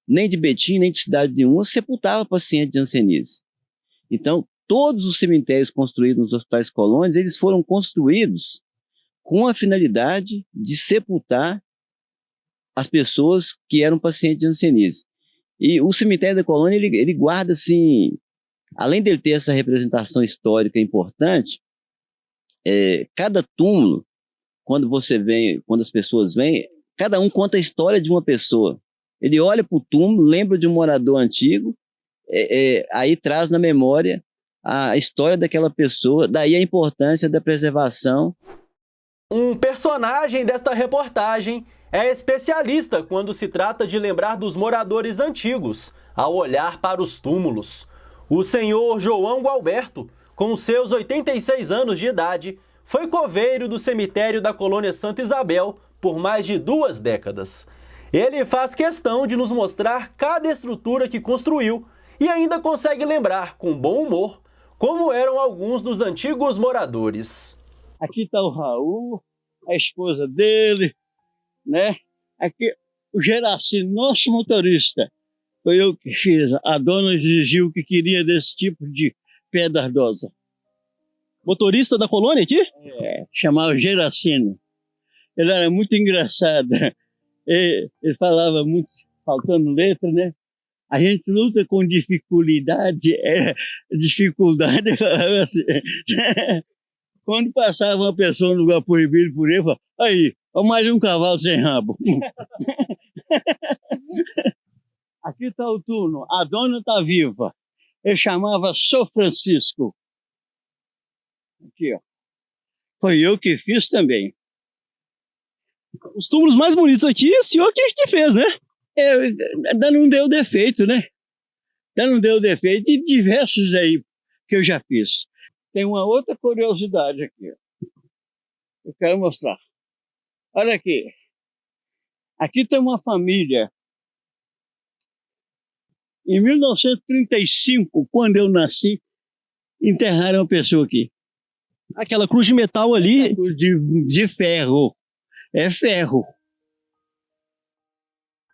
[SPEAKER 2] nem de Betim, nem de cidade nenhuma, sepultava paciente de jansenismo. Então, todos os cemitérios construídos nos hospitais colônias, eles foram construídos com a finalidade de sepultar as pessoas que eram pacientes de jansenismo. E o cemitério da colônia, ele guarda, assim, além dele ter essa representação histórica importante, cada túmulo, quando as pessoas vêm, cada um conta a história de uma pessoa. Ele olha para o túmulo, lembra de um morador antigo, aí traz na memória a história daquela pessoa, daí a importância da preservação.
[SPEAKER 6] Um personagem desta reportagem é especialista quando se trata de lembrar dos moradores antigos, ao olhar para os túmulos. O senhor João Gualberto, com seus 86 anos de idade, foi coveiro do cemitério da Colônia Santa Isabel por mais de 2 décadas. Ele faz questão de nos mostrar cada estrutura que construiu e ainda consegue lembrar, com bom humor, como eram alguns dos antigos moradores.
[SPEAKER 4] Aqui está o Raul, a esposa dele, né? Aqui o Geraci, nosso motorista. Foi eu que fiz. A dona exigiu que queria desse tipo de pedra ardosa.
[SPEAKER 5] Motorista da colônia aqui?
[SPEAKER 4] Chamava Geracino. Ele era muito engraçado. Ele falava muito, faltando letra, né? A gente luta com dificuldade, dificuldade. Assim. Quando passava uma pessoa no lugar proibido por ele, falava, aí, ó, mais um cavalo sem rabo. Aqui está o turno, a dona está viva. Ele chamava São Francisco. Aqui, ó. Foi eu que fiz também.
[SPEAKER 5] Os túmulos mais bonitos aqui, o senhor que fez, né?
[SPEAKER 4] Ainda não deu defeito, né? Ainda não deu defeito. E diversos aí que eu já fiz. Tem uma outra curiosidade aqui. Eu quero mostrar. Olha aqui. Aqui tem uma família. Em 1935, quando eu nasci, enterraram uma pessoa aqui.
[SPEAKER 5] Aquela cruz de metal ali.
[SPEAKER 4] De ferro. É ferro.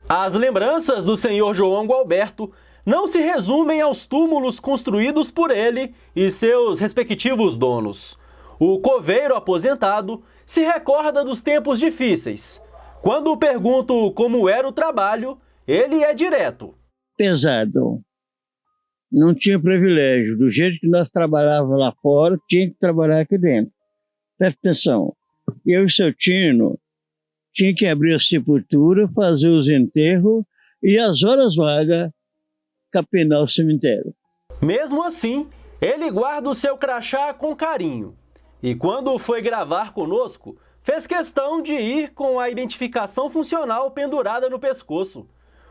[SPEAKER 6] As lembranças do senhor João Gualberto não se resumem aos túmulos construídos por ele e seus respectivos donos. O coveiro aposentado se recorda dos tempos difíceis. Quando pergunto como era o trabalho, ele é direto.
[SPEAKER 4] Pesado. Não tinha privilégio. Do jeito que nós trabalhávamos lá fora, tinha que trabalhar aqui dentro. Presta atenção. Eu e seu Tino tinha que abrir a sepultura, fazer os enterros e as horas vagas capinar o cemitério.
[SPEAKER 6] Mesmo assim, ele guarda o seu crachá com carinho. E quando foi gravar conosco, fez questão de ir com a identificação funcional pendurada no pescoço.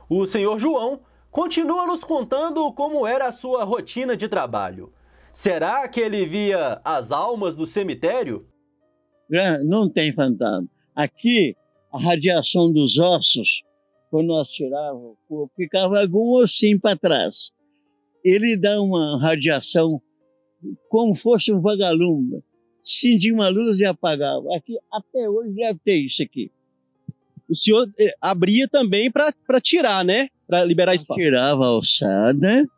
[SPEAKER 6] O senhor João continua nos contando como era a sua rotina de trabalho. Será que ele via as almas do cemitério?
[SPEAKER 4] Não tem fantasma. Aqui, a radiação dos ossos, quando nós tirávamos, ficava algum ossinho para trás. Ele dá uma radiação como fosse um vagalume. Acendia uma luz e apagava. Aqui, até hoje deve ter isso aqui.
[SPEAKER 5] O senhor abria também para tirar, né? Para liberar espaço.
[SPEAKER 4] Tirava a alçada,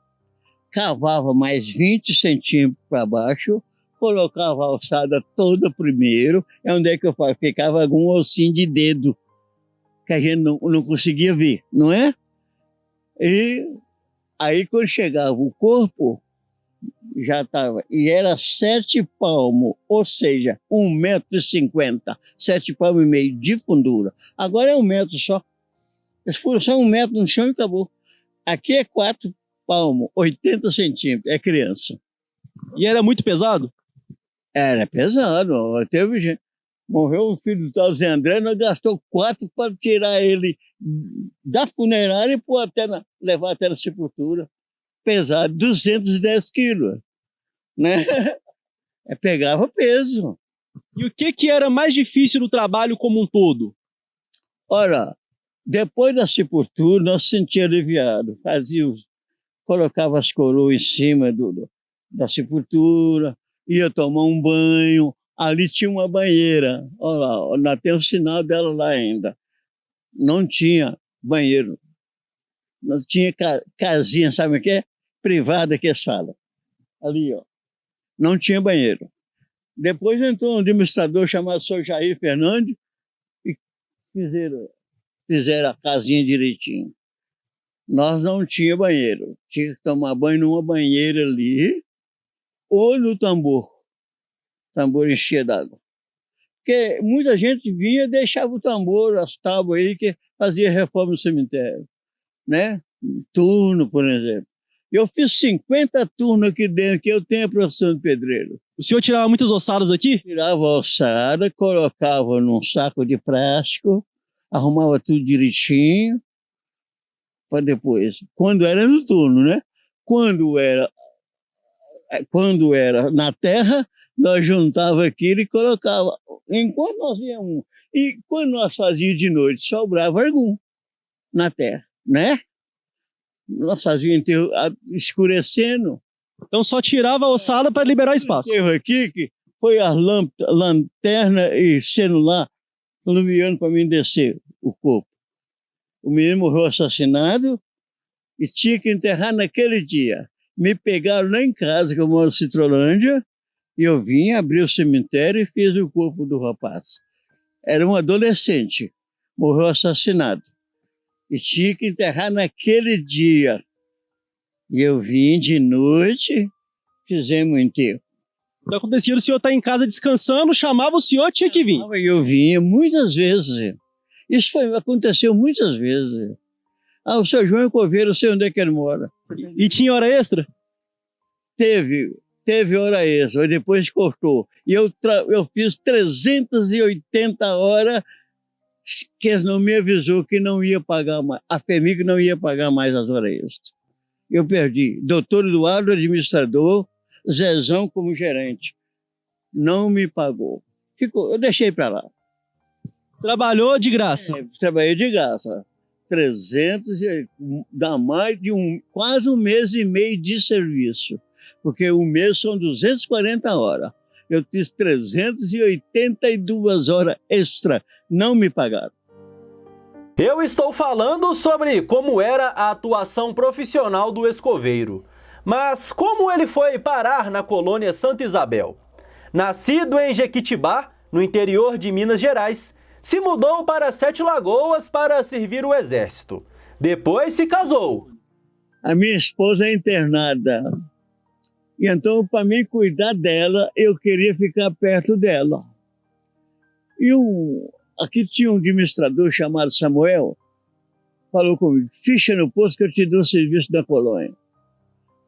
[SPEAKER 4] cavava mais 20 centímetros para baixo, colocava a alçada toda primeiro, é onde é que eu falo, ficava algum ossinho de dedo, que a gente não conseguia ver, não é? E aí quando chegava o corpo, já estava, e era 7 palmos, ou seja, 1,50 m, 7,5 palmos de fundura. Agora é 1 metro só. Eles foram só 1 metro no chão e acabou. Aqui é 4 palmos, 80 centímetros, é criança.
[SPEAKER 5] E era muito pesado?
[SPEAKER 4] Era pesado. Teve gente. Morreu um filho do tal Zé André, nós gastou 4 para tirar ele da funerária e levar até na sepultura. Pesado, 210 quilos. Né? Pegava peso.
[SPEAKER 5] E o que era mais difícil no trabalho como um todo?
[SPEAKER 4] Olha, depois da sepultura, nós sentíamos aliviado. Colocava as coroas em cima da sepultura, ia tomar um banho. Ali tinha uma banheira. Olha lá, tem o sinal dela lá ainda. Não tinha banheiro. Não tinha casinha, sabe o que é? Privada que eles falam. Ali, ó. Não tinha banheiro. Depois entrou um administrador chamado Sr. Jair Fernandes e fizeram a casinha direitinho. Nós não tinha banheiro. Tinha que tomar banho numa banheira ali ou no tambor. O tambor enchia d'água. Porque muita gente vinha e deixava o tambor, as tábuas aí, que fazia reforma no cemitério. Né? Turno, por exemplo. Eu fiz 50 turnos aqui dentro, que eu tenho a profissão de pedreiro.
[SPEAKER 5] O senhor tirava muitas ossadas aqui?
[SPEAKER 4] Tirava a ossada, colocava num saco de plástico, arrumava tudo direitinho, para depois. Quando era no turno, né? Quando era na terra, nós juntava aquilo e colocava. Enquanto nós íamos. E quando nós fazíamos de noite, sobrava algum na terra, né? Nós fazíamos enterro escurecendo.
[SPEAKER 5] Então só tirava a ossada para liberar espaço.
[SPEAKER 4] Enterro aqui, que foi a lanterna e celular iluminando para mim descer o corpo. O menino morreu assassinado e tinha que enterrar naquele dia. Me pegaram lá em casa, que eu moro em Citrolândia, e eu vim, abri o cemitério e fiz o corpo do rapaz. Era um adolescente, morreu assassinado. E tinha que enterrar naquele dia. E eu vim de noite, fizemos o enterro.
[SPEAKER 5] Então acontecia o senhor estar em casa descansando, chamava o senhor, tinha que vir.
[SPEAKER 4] E eu vinha muitas vezes. Isso aconteceu muitas vezes. Ah, o seu João Coveiro, eu sei onde é que ele mora.
[SPEAKER 5] E tinha hora extra?
[SPEAKER 4] Teve hora extra, depois cortou. E eu fiz 380 horas que eles não me avisou que não ia pagar mais. A FEMIG não ia pagar mais as horas extras. Eu perdi. Doutor Eduardo, administrador, Zezão como gerente. Não me pagou. Eu deixei para lá.
[SPEAKER 5] Trabalhou de graça?
[SPEAKER 4] Trabalhei de graça. 300, dá mais de quase um mês e meio de serviço. Porque um mês são 240 horas. Eu fiz 382 horas extra. Não me pagaram.
[SPEAKER 6] Eu estou falando sobre como era a atuação profissional do escoveiro. Mas como ele foi parar na colônia Santa Isabel? Nascido em Jequitibá, no interior de Minas Gerais, se mudou para Sete Lagoas para servir o exército. Depois se casou.
[SPEAKER 4] A minha esposa é internada. E então, para mim cuidar dela, eu queria ficar perto dela. E aqui tinha um administrador chamado Samuel, falou comigo, ficha no posto que eu te dou o serviço da colônia.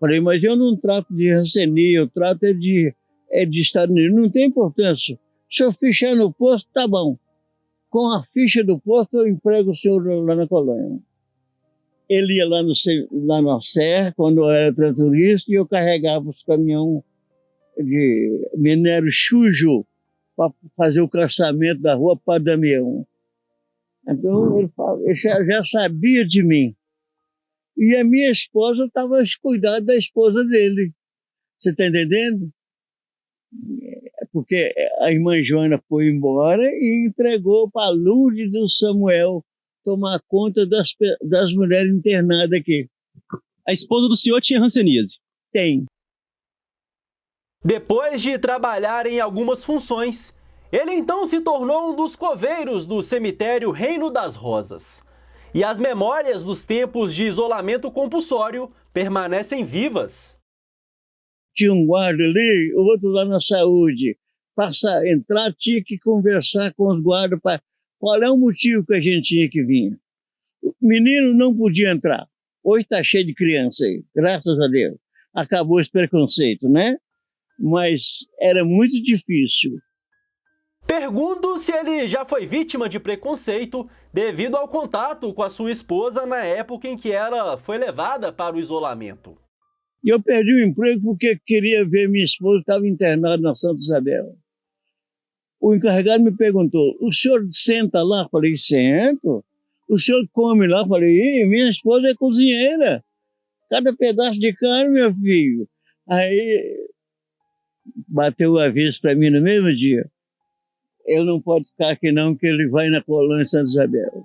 [SPEAKER 4] Falei, mas eu não trato de rancenia, eu trato de Estados Unidos, não tem importância. Se eu fichar no posto, tá bom. Com a ficha do posto, eu emprego o senhor lá na colônia. Ele ia lá na Serra, quando eu era tratorista, e eu carregava os caminhões de minério sujo para fazer o calçamento da rua para Damião. Então, ele já sabia de mim. E a minha esposa estava cuidando da esposa dele. Você está entendendo? Porque a irmã Joana foi embora e entregou para a Lourdes do Samuel tomar conta das mulheres internadas aqui.
[SPEAKER 5] A esposa do senhor tinha hanseníase?
[SPEAKER 4] Tem.
[SPEAKER 6] Depois de trabalhar em algumas funções, ele então se tornou um dos coveiros do cemitério Reino das Rosas. E as memórias dos tempos de isolamento compulsório permanecem vivas.
[SPEAKER 4] Tinha um guarda ali, outro lá na saúde. Entrar, tinha que conversar com os guardas para qual é o motivo que a gente tinha que vir. O menino não podia entrar. Hoje está cheio de criança aí, graças a Deus. Acabou esse preconceito, né? Mas era muito difícil.
[SPEAKER 6] Pergunto se ele já foi vítima de preconceito devido ao contato com a sua esposa na época em que ela foi levada para o isolamento.
[SPEAKER 4] E eu perdi o emprego porque queria ver minha esposa, estava internada na Santa Isabel. O encarregado me perguntou, o senhor senta lá? Falei, sento. O senhor come lá? Falei, minha esposa é cozinheira. Cada pedaço de carne, meu filho. Aí bateu o aviso para mim no mesmo dia. Ele não pode ficar aqui não, que ele vai na colônia Santa Isabel.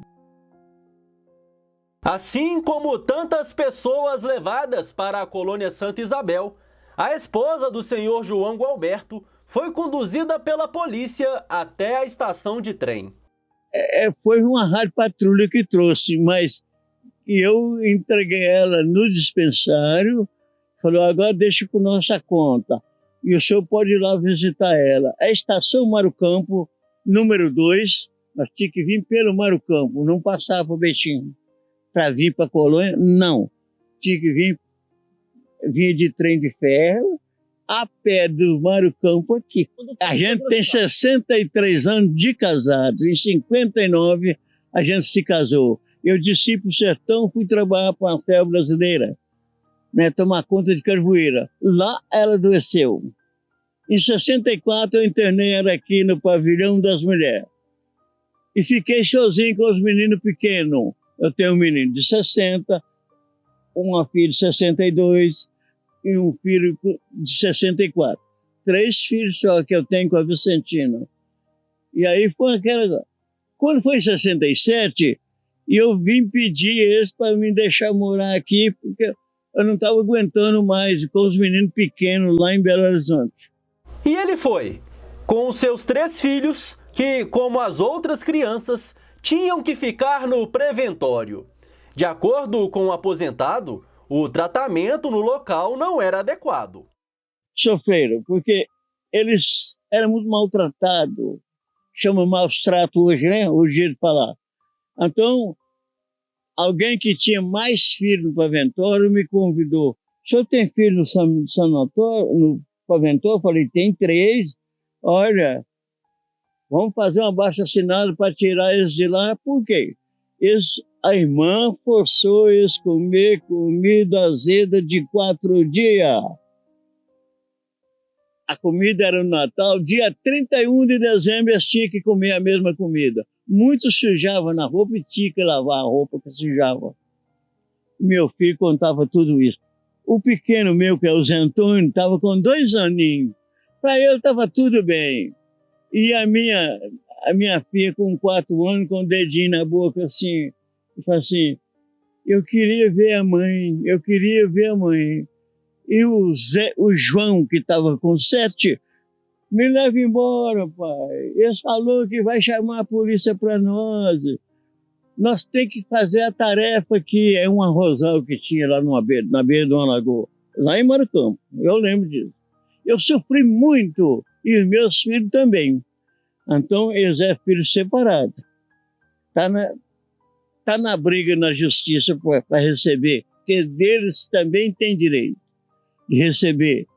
[SPEAKER 6] Assim como tantas pessoas levadas para a colônia Santa Isabel, a esposa do senhor João Gualberto foi conduzida pela polícia até a estação de trem.
[SPEAKER 4] Foi uma rádio patrulha que trouxe, mas eu entreguei ela no dispensário, falou, agora deixa por nossa conta. E o senhor pode ir lá visitar ela. A estação Mário Campo, número 2, nós tínhamos que vir pelo Mário Campo, não passava para o Betim. Para vir para a colônia, não. Tinha que vir de trem de ferro, a pé do Mário Campo aqui. A gente tem 63 anos de casados, em 59 a gente se casou. Eu desci para o sertão, fui trabalhar para a Fé Brasileira, né, tomar conta de Carvoeira. Lá ela adoeceu. Em 64 eu internei ela aqui no pavilhão das mulheres. E fiquei sozinho com os meninos pequenos. Eu tenho um menino de 60, uma filha de 62 e um filho de 64. 3 filhos só que eu tenho com a Vicentina. E aí foi aquela... Quando foi em 67, eu vim pedir eles para me deixar morar aqui, porque eu não estava aguentando mais com os meninos pequenos lá em Belo Horizonte.
[SPEAKER 6] E ele foi, com os seus 3 filhos, que, como as outras crianças, tinham que ficar no preventório. De acordo com o aposentado, o tratamento no local não era adequado.
[SPEAKER 4] Sofreram, porque eles eram muito maltratados. Chama maus trato hoje, né? O jeito de falar. Então, alguém que tinha mais filhos no Paventório me convidou. O senhor tem filho no sanatório, no Paventório? Eu falei, tem 3. Olha, vamos fazer um abaixo-assinado para tirar eles de lá. Por quê? A irmã forçou eles a comer comida azeda de 4 dias. A comida era no Natal, dia 31 de dezembro eles tinham que comer a mesma comida. Muitos sujavam na roupa e tinha que lavar a roupa que sujava. Meu filho contava tudo isso. O pequeno meu, que é o Zé Antônio, estava com 2 aninhos. Para ele estava tudo bem. E a minha filha com 4 anos, com o dedinho na boca assim, falou assim, eu queria ver a mãe, eu queria ver a mãe. E o João, que estava com 7, me leva embora, pai. Eles falou que vai chamar a polícia para nós. Nós temos que fazer a tarefa que é um arrozal que tinha lá na beira de uma lagoa, lá em Maracampo. Eu lembro disso. Eu sofri muito, e os meus filhos também. Então, eles é filho separado. Tá na briga na justiça para receber, porque deles também tem direito de receber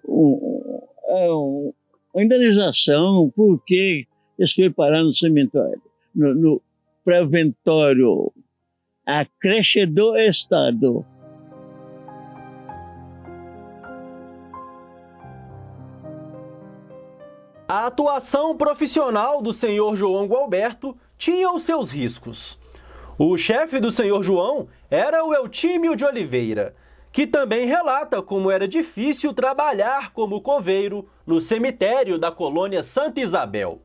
[SPEAKER 4] uma indenização porque eles foram parar no cemitério, no preventório, a creche do Estado.
[SPEAKER 6] A atuação profissional do senhor João Gualberto tinha os seus riscos. O chefe do senhor João era o Eltímio de Oliveira, que também relata como era difícil trabalhar como coveiro no cemitério da colônia Santa Isabel.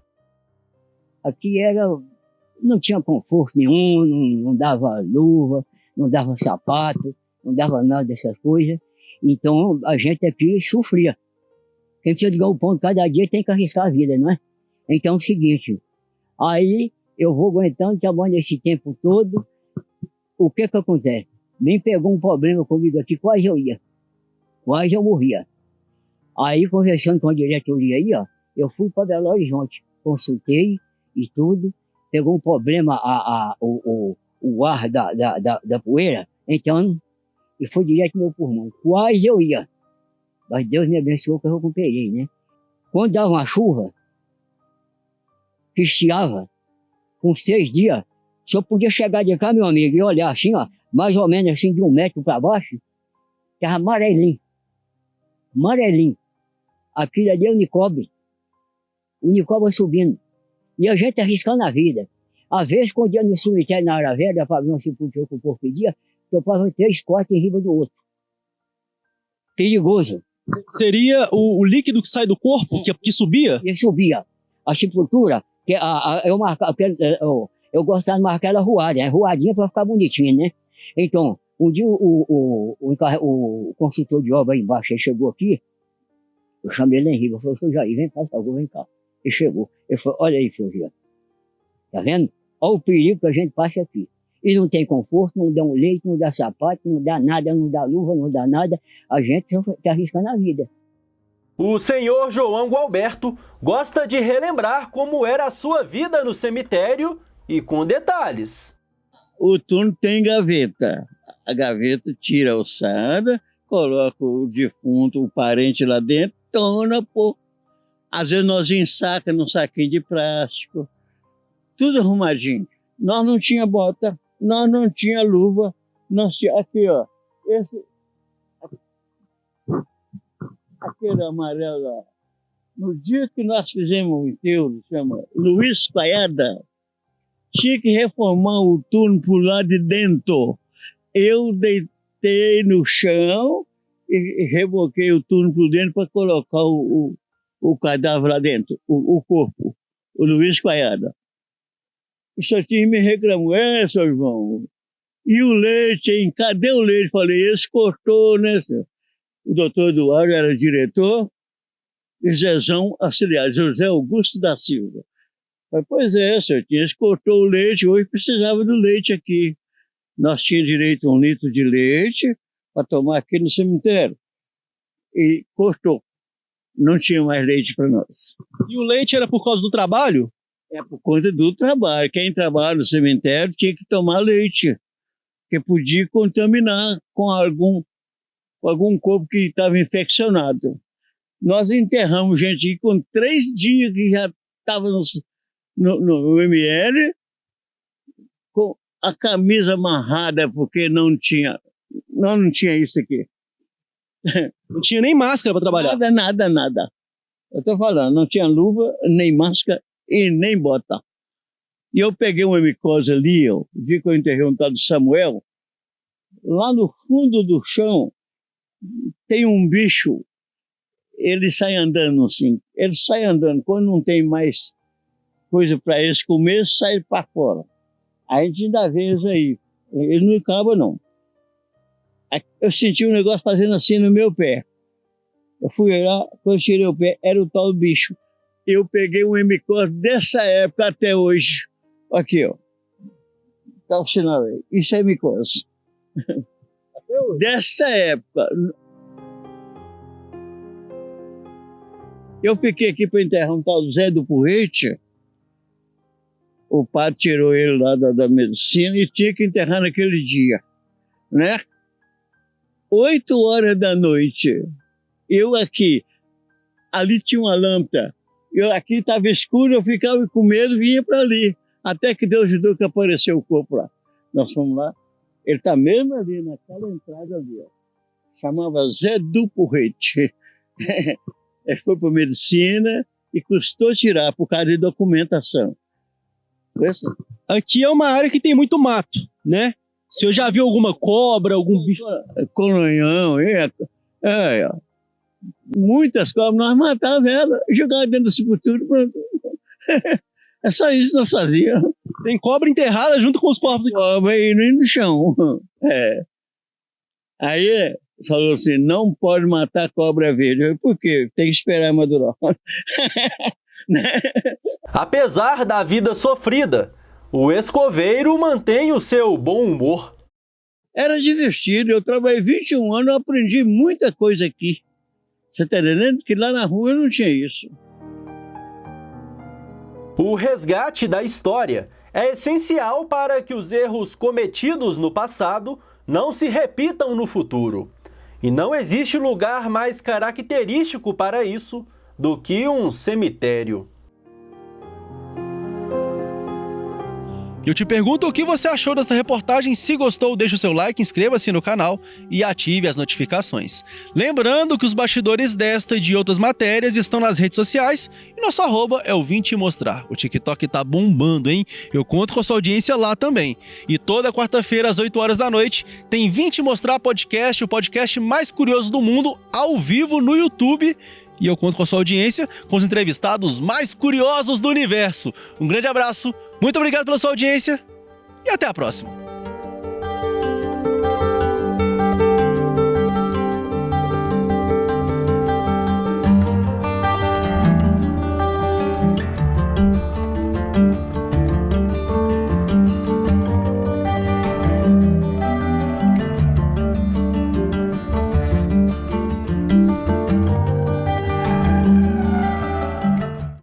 [SPEAKER 7] Aqui não tinha conforto nenhum, não dava luva, não dava sapato, não dava nada dessas coisas. Então a gente aqui sofria. Quem precisa de ganhar o pão cada dia tem que arriscar a vida, não é? Então é o seguinte, aí eu vou aguentando, trabalhando esse tempo todo, o que acontece? Me pegou um problema comigo aqui, quase eu ia. Quase eu morria. Aí, conversando com a diretoria aí, ó, eu fui para Belo Horizonte, consultei e tudo, pegou um problema o ar da poeira, então, e foi direto no meu pulmão. Quase eu ia. Mas Deus me abençoou que eu recuperei, né? Quando dava uma chuva, que estiava, com 6 dias, se eu podia chegar de cá, meu amigo, e olhar assim, ó, mais ou menos assim de 1 metro para baixo, estava amarelinho. Amarelinho. Aquilo ali é unicobre. Unicobre subindo. E a gente arriscando a vida. Às vezes, quando ia no cemitério na hora velha, para ver uma sepultura que o povo pedia, topava 3 cortes em riba do outro. Perigoso.
[SPEAKER 5] Seria o líquido que sai do corpo, que subia?
[SPEAKER 7] E subia. A sepultura, que eu gostava de marcar ela ruada, né? Ruadinha para ficar bonitinha, né? Então, um dia o consultor de obra aí embaixo, ele chegou aqui, eu chamei ele Henrique, eu falei, seu Jair, vem cá, vem cá. Ele chegou, ele falou, olha aí, seu Jair, tá vendo? Olha o perigo que a gente passa aqui. E não tem conforto, não dá um leite, não dá sapato, não dá nada, não dá luva, não dá nada, a gente está arriscando a vida.
[SPEAKER 6] O senhor João Gualberto gosta de relembrar como era a sua vida no cemitério e com detalhes.
[SPEAKER 4] O túmulo tem gaveta. A gaveta tira a ossada, coloca o defunto, o parente lá dentro, torna, pô. Às vezes nós ensaca num saquinho de plástico. Tudo arrumadinho. Nós não tinha bota, nós não tinha luva, nós tinha aqui, ó. Aquele amarelo lá. No dia que nós fizemos o enterro, chama Luiz Paiada, tinha que reformar o túmulo por lá de dentro. Eu deitei no chão e reboquei o túmulo por dentro para colocar o cadáver lá dentro, o corpo, o Luiz Paiada. Isso aqui me reclamou, seu irmão. E o leite, hein? Cadê o leite? Falei, esse cortou, né, senhor? O doutor Eduardo era diretor, e Zezão auxiliar, José Augusto da Silva. Falei, pois é, senhor, esse cortou o leite, hoje precisava do leite aqui. Nós tínhamos direito a 1 litro de leite, para tomar aqui no cemitério. E cortou. Não tinha mais leite para nós.
[SPEAKER 5] E o leite era por causa do trabalho?
[SPEAKER 4] É por conta do trabalho. Quem trabalha no cemitério tinha que tomar leite, que podia contaminar com algum corpo que estava infeccionado. Nós enterramos gente com 3 dias que já estava no ML, com a camisa amarrada, porque não tinha isso aqui.
[SPEAKER 5] Não tinha nem máscara para trabalhar.
[SPEAKER 4] Nada. Eu estou falando, não tinha luva, nem máscara e nem bota. E eu peguei uma micose ali, vi que eu enterrei um tal de Samuel. Lá no fundo do chão tem um bicho, ele sai andando assim. Ele sai andando, quando não tem mais coisa para eles comer, sai para fora. A gente ainda vê isso aí. Ele não acaba, não. Eu senti um negócio fazendo assim no meu pé. Eu fui lá, quando eu tirei o pé, era o tal bicho. Eu peguei um micose dessa época até hoje. Aqui, ó. Tá o sinal aí. Isso é micose. Dessa época. Eu fiquei aqui para enterrar um tal Zé do Porrete. O padre tirou ele lá da medicina e tinha que enterrar naquele dia, né? 8 horas da noite, eu aqui, ali tinha uma lâmpada, eu aqui estava escuro, eu ficava com medo, vinha para ali, até que Deus ajudou que apareceu o corpo lá. Nós fomos lá, ele está mesmo ali, naquela entrada ali, ó. Chamava Zé do Porrete. Ele foi para medicina e custou tirar por causa de documentação.
[SPEAKER 5] Aqui é uma área que tem muito mato, né? Se eu já viu alguma cobra, algum bicho...
[SPEAKER 4] Colonhão, muitas cobras, nós matávamos ela, jogávamos dentro da sepultura, pronto. É só isso que nós fazíamos.
[SPEAKER 5] Tem cobra enterrada junto com os corpos.
[SPEAKER 4] Cobra aí no chão. Aí falou assim, não pode matar cobra verde. Eu, por quê? Tem que esperar madurar.
[SPEAKER 6] Apesar da vida sofrida, o escoveiro mantém o seu bom humor.
[SPEAKER 4] Era divertido, eu trabalhei 21 anos, eu aprendi muita coisa aqui. Você está entendendo? Que lá na rua eu não tinha isso.
[SPEAKER 6] O resgate da história é essencial para que os erros cometidos no passado não se repitam no futuro. E não existe lugar mais característico para isso do que um cemitério.
[SPEAKER 5] Eu te pergunto o que você achou desta reportagem. Se gostou, deixa o seu like, inscreva-se no canal e ative as notificações. Lembrando que os bastidores desta e de outras matérias estão nas redes sociais e nosso @ é o Vim Te Mostrar. O TikTok tá bombando, hein? Eu conto com a sua audiência lá também. E toda quarta-feira, às 8 horas da noite, tem Vim Te Mostrar Podcast, o podcast mais curioso do mundo, ao vivo no YouTube. E eu conto com a sua audiência, com os entrevistados mais curiosos do universo. Um grande abraço, muito obrigado pela sua audiência e até a próxima.